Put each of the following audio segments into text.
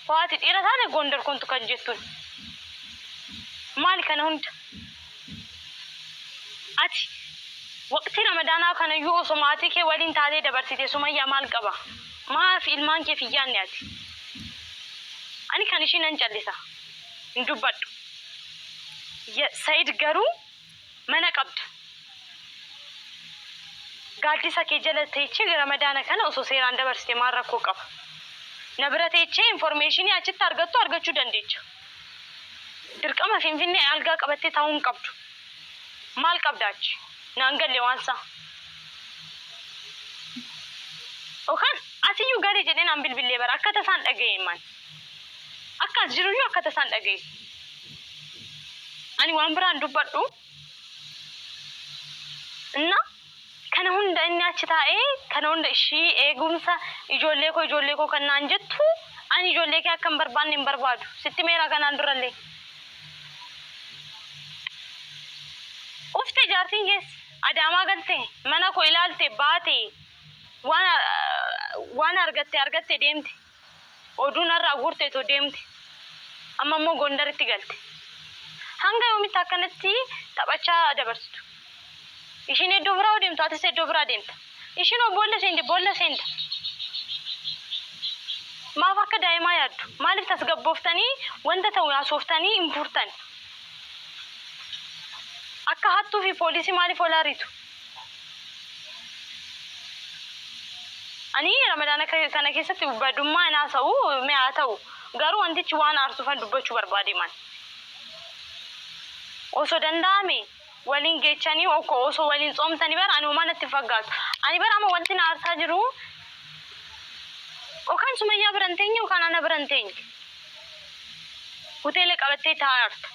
waati dhiira taane gondar kontu kan jettuun maal kana hunda ati waqtii ramadaanaa kana yoo somaatii kee waliin taatee dabarsite Sumayyaa maal qaba maaf ilmaan kee fiyyaanne ati ani kan ishiin an callisa hin dubbadhu Said garuu mana qabda gaaddisa kee jala teechee ramadaana kana osoo seeraan dabarsite maal rakkoo qaba nabira teechee information achitti argachuu dandeecha dirqama finfinnee algaa qabattee taa'uun qabdu maal qabdaachi naan galle waansa okan asiyyuu garii jedheen an bilbilee bara akka tasaan dhaga'e man akka jiruyyuu akka tasaan dhaga'e ani waan biraan dubbadhu inna kana hunda inni achi taa'ee kana hunda ishii eegumsa ijoollee koo kan naan jettu ani ijoollee kee akka hin barbaanne hin barbaadu sitti meera kanaan durallee ufte jaartiin kees adaamaa galte mana koo ilaalte baate waan argatte deemte oduun irraa guurte too deemte amma immoo gondaritti galte hanga yoomitti akkanatti taphachaa dabarsitu ishiin iddoo biraa deemtu atis iddoo biraa deemta ishiin boolla seenta maaf akka daa'imaa yaaddu maaliif tasgabbooftanii wanta ta'u yaasoftanii hin furtan akka hattuu fi poolisii maaliif olaaritu ani ramadaana kana keessatti badummaa inaa ta'u mi'aa ta'u garuu wantichi waan aarsufan dubbachuu barbaade man osoo danda'ame waliin geechanii osoo waliin tsoomtanii bara ani uumaan itti faggaatu ani bara amma wanti na aarsaa jiru okaan Sumayyaa biranteenya okaan ana biranteenya hoteela qabattee taa'arta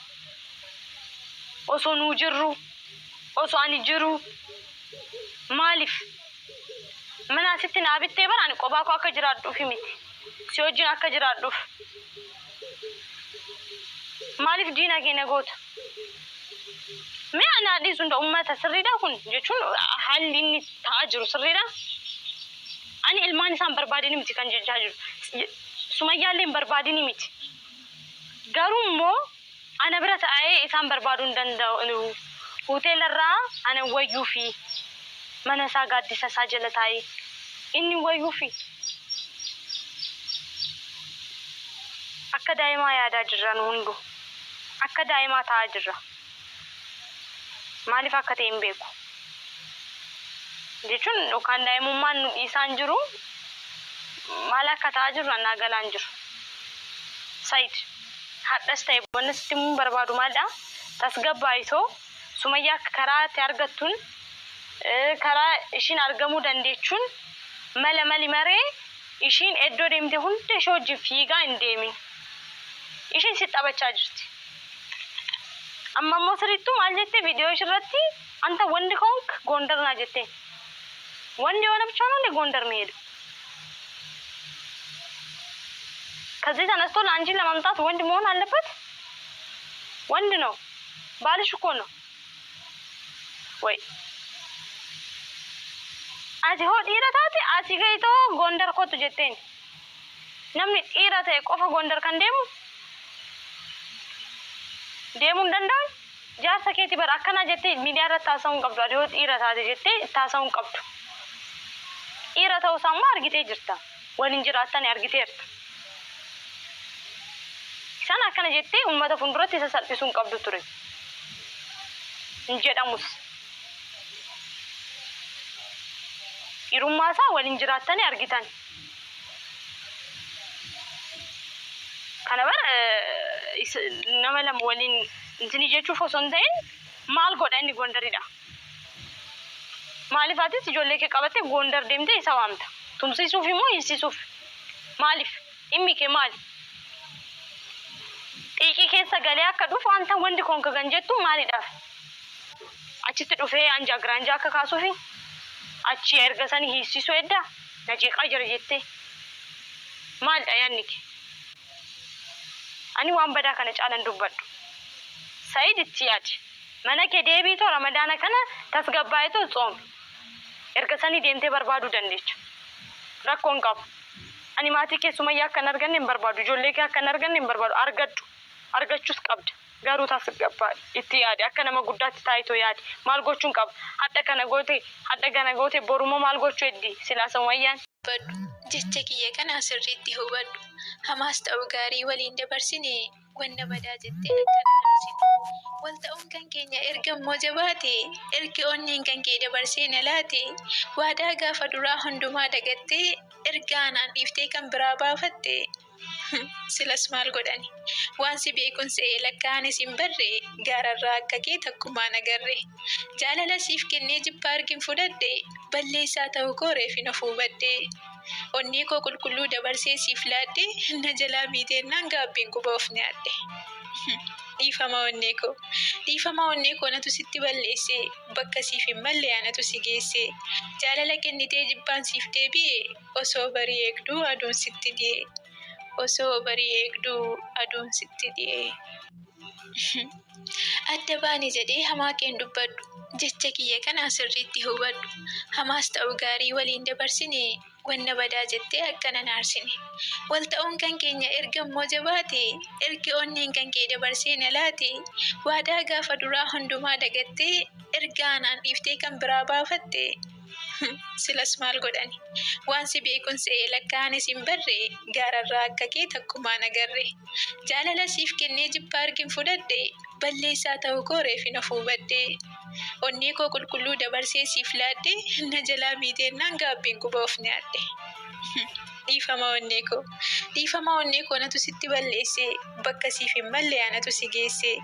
osoo nuu jirru osoo ani jiru maaliif mana asitti naa bittee bara ani qophaa koo akka jiraadhuuf miti si wajjin akka jiraadhuuf maaliif diina keenya goota mee ana dhiisu hunda ummata sirriidha kun jechuun haalli inni ta'aa jiru sirriidha ani ilmaan isaan barbaadini miti kan jechaa jiru Sumayyaallee hin barbaadini miti garuu immoo ana bira ta'ee isaan barbaaduu hin danda'u hoteelarraa ana wayyuu fi mana isaa gaaddisa isaa jala taa'ee inni wayyuu fi akka daa'imaa yaadaa jirra nu hundu akka daa'imaa ta'aa jirra maaliif akka ta'e hin beeku jechuun yookaan daa'imummaan nu dhiisaan jiru maal akka ta'aa jiru annaa galaan jiru Said hadhas ta'e bonasitti mun barbaadu maadha tasgabbaayitoo Sumayyaa karaa itti argattuun karaa ishiin argamuu dandeechuun mali maree ishiin iddoo deemte hunda ishee hojii fiigaa hin deemin ishiin si taphachaa jirti amma immoo sirriittuu maal jettee viidiyoo ishirratti anta wandi konk gondar naa jettee wandi የሆነ ብቻ ነው እንደ ጎንደር መሄድ ከዚህ ተነስቶ ለአንቺን ለማምጣት ወንድ መሆን አለበት ወንድ ነው ባልሽ እኮ ነው ወይ አዚ ሆ ዲራታቲ አሲገይቶ ጎንደር ኮቱ ጀቴን namni dhiira ta'e qofa gondar kan deemu danda'a jaarsa keeti bar akkana jettee miidiyaa irratti taasisuun qabdu adoo dhiira taate jettee taasisuun qabdu dhiira ta'uu isaa argitee jirta waliin jiraatan argiteerta isaan akkana jettee uummata funduratti isa salphisuun qabdu ture hin jedhamus irummaa isaa waliin jiraatan argitan kana bar nama lama waliin intini jechuuf osoo hin ta'in maal godha inni gondaridha maaliif atis ijoollee kee qabattee gondar deemtee isa waamta tumsiisuuf immoo hiisisuuf maaliif dhimmi kee maali xiiqii keessa galee akka dhufu wanta wandi konka gan jettu maalidhaaf achitti dhufee anjaa akka kaasuufi achi erga sanii hiisisuu edda na jeeqaa jira jettee maalidha yaadni kee ani waan badaa kana caalan dubbadhu Said itti yaadi mana kee deebiitoo ramadaana kana tasgabbaayitoo tsoom erga sanii deemtee barbaaduu dandeecha rakkoon qabu Ani maatii keessumayyaa akkan arganne hin barbaadu. Ijoollee kee akkan arganne hin barbaadu. Argadhu. Argachuus qabda. Garuu taasif gabbaa itti yaade akka nama guddaatti taayitoo yaade maal gochuun qaba. Hadda kana goote boruma maal gochuu eddi silaasa wayyaan. Baddu jecha kiyya kana sirriitti hubadhu. Hamaas ta'u gaarii waliin dabarsine wanna badaa jettee akkana dabarsite. Wal ta'uun kan keenya erga immoo jabaate erga onneen kan kee dabarsee na laate waadaa gaafa duraa hundumaa dagattee erga anaan dhiiftee kan biraa baafatte. Silas maal godhani waan si beekun se'ee lakkaanis hin barre gaararraa akka kee takkumaan agarre jaalala siif kennee jibba argin fudhadhe balleessaa ta'uu koo reefin of hubadhe onnee koo qulqulluu dabarsee siif laadhe na jalaa miiteennaan gaabbiin quba of nyaadhe. Dhiifama onnee koo natu sitti balleesse bakka siif hin malle anatu si geesse jaalala kennitee jibbaan siif deebi'e osoo barii eegduu aduun sitti di'e. Osoo barii eegduu aduun sitti di'e. Adda baani jedhee hamaa keen dubbadhu. Jecha kiyya kana sirriitti hubadhu. Hamaas ta'u gaarii waliin dabarsine wanna badaa jettee akkana naarsine. Wal ta'uun kan keenya erga immoo jabaate erga onneen kan kee dabarsee na laate waadaa gaafa duraa hundumaa dagattee erga anaan dhiiftee kan biraa baafatte. Silas maal godhani waan si beekun se'ee lakkaanis hin barre gaararraa akka kee takkumaan agarre jaalala siif kennee jibba argin fudhadhe balleessaa ta'uu koo reefin of hubadhe onnee koo qulqulluu dabarsee siif laadhe na jalaa miiteennaan gaabbiin quba of nyaadhe. Dhiifama onnee koo natu sitti balleesse bakka siif hin malle anatu si geesse.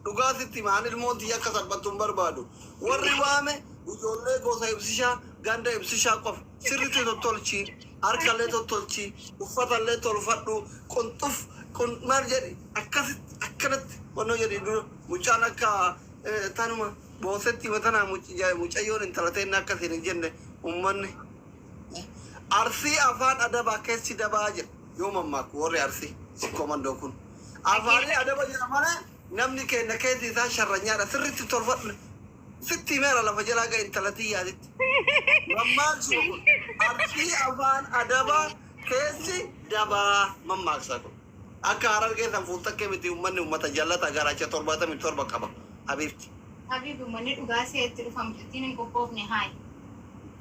Dhugaatitti maan ilmoontii akka salphattuun barbaadu warri waame ijoollee gosa ibsishaa ganda ibsishaa qofa sirriitti tottolchi harkallee tottolchi uffatallee tolfadhu qunxuf maal jedhi akkasitti akkanatti wannoo jedhi dura mucaan akka tanuma boosetti matanaa mucayyoon intalateen akkasiin hin jenne ummanni arsii afaan adabaa keessi dabaa jedha yoo mammaaku warri arsii si komandoo kun afaanii adaba jedha malee namni keenya keessi isaa sharranyaadha sirriitti tolfadhu. Sitti meera lafa jalaa ga'e intalatii yaaditti. Mammaaksu kun arsii afaan adabaa keessi dabaa mammaaksa kun. Akka harar keessan fuultakkee miti uummanni uummata jallata garaacha 77 qaba. Habiibti. Habiibi uummanni dhugaa seetti dhufamu ittiin hin qophoofne haayi.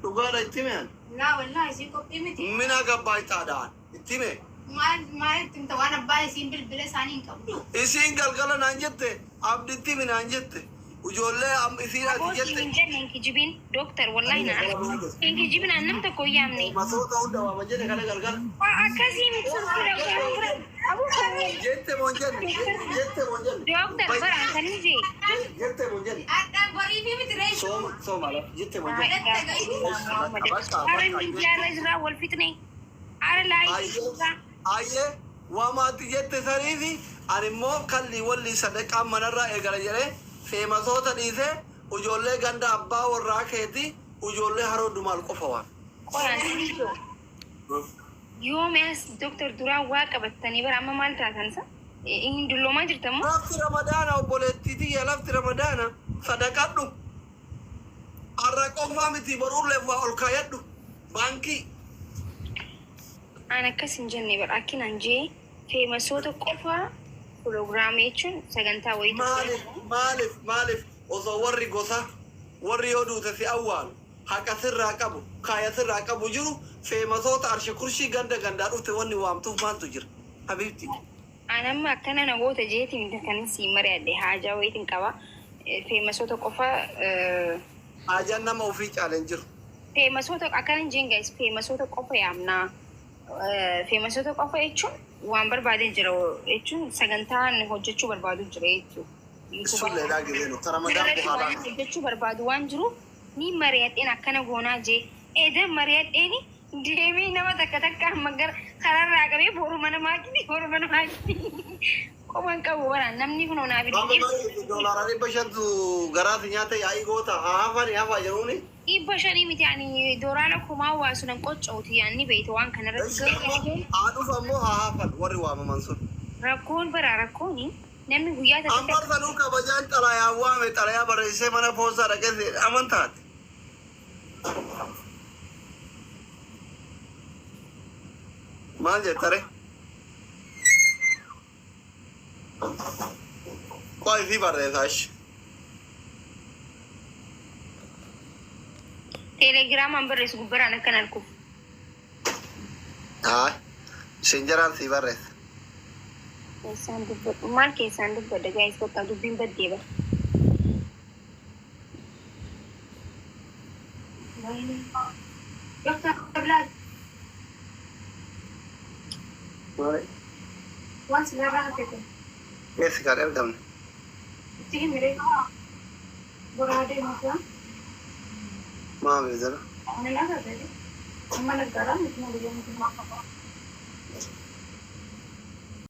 Dhugaadha itti meehan? Laa wallaa isiin qophii miti. Mina gabbaa itaadhaan itti mee? Maal ittiin waan abbaa isiin bilbila isaanii hin qabdu. Isiin galgala naan jette abditti minaan jette. Ijoollee isiin ati jette. Inkijibiin dooktar wallahi na inkijibiin annam tokko yaamne. Masoota hunda waama jedhe kana galgala. Akkasii miti jette moo jenne. dooktar bara kan ije. Jette moo jenne. Adda borii fi miti reessu. Sooma la jette moo jenne. Ara miidiyaa irraa wal fixne. Ara laayii. Ayyee waamaatti jette saniifi ani immoo kalli walli sadaqaa manarraa eegala jedhee feemasoota dhiisee ijoollee ganda abbaa warraa keeti ijoollee haroo dumaal qofa waan. Yoomeas dooktar duraan waa qabatanii bara amma maal taatansa? Inni dulloomaa jirtamoo? Lafti ramadaana obboleettiitii yaa lafti ramadaana sadaqadhu. Har'a qofaa miti baruullee waa ol kaayadhu baankii. An akkas hin jenne bara akkinaan jee feemasoota qofaa Proogiraamii jechuun sagantaa wayii maaliif osoo warri gosa warri yoo duute si awwaalu haqa sirraa qabu kaaya sirraa qabu jiru feemasoota arshe kurshii gandaa dhufte wanni waamtuuf maaltu jira habiibti. An amma akkana namoota jeetiin kan si mari'adhe haajaa wayiitiin qaba feemasoota qofa. Haajaan nama ofii caaleen jiru. Feemasoota akkana jeen gaayis feemasoota qofa yaamnaa. Feemasoota qofa jechuun waan barbaadee jira jechuun sagantaan hojjechuu barbaadu jira jechuudha. Sullee daagiree nu Ramadaan bu'aa hojjechuu barbaadu waan jiru ni mari'adheen akkana goonaa jee eedan mari'adheeni deemee nama takka amma gara kararraa qabee boru mana maakini qoman qabu waraan namni kun onaa bidii. Doolaara 500 garaati nyaata yaa'ii goota hafaa jiruuni. 500 miti ani doolaara 1000 waa sunan qoccooti yaanni beeyta waan kanarratti. Haadhuuf ammoo hafan warri waamaman sun. Rakkoon bara rakkooni namni guyyaa takka. Ambar sanuu kabajaan xalayaa waame xalayaa barreessee mana poostaa dhaqee amantaati. ما جاي ترى طيب في بريتاش تيليجرام أمبرس غبر أنا كان الكوف سنجران في بريت كيسان دب مال كيسان دب بدأ جايز كتا دبين بديبه يختار بلاد وانس لا راح تكون كيف كان يبدأ تيجي مري برادي مثلا ما بيزر أنا لا أقدر أما نقدر نتمنى اليوم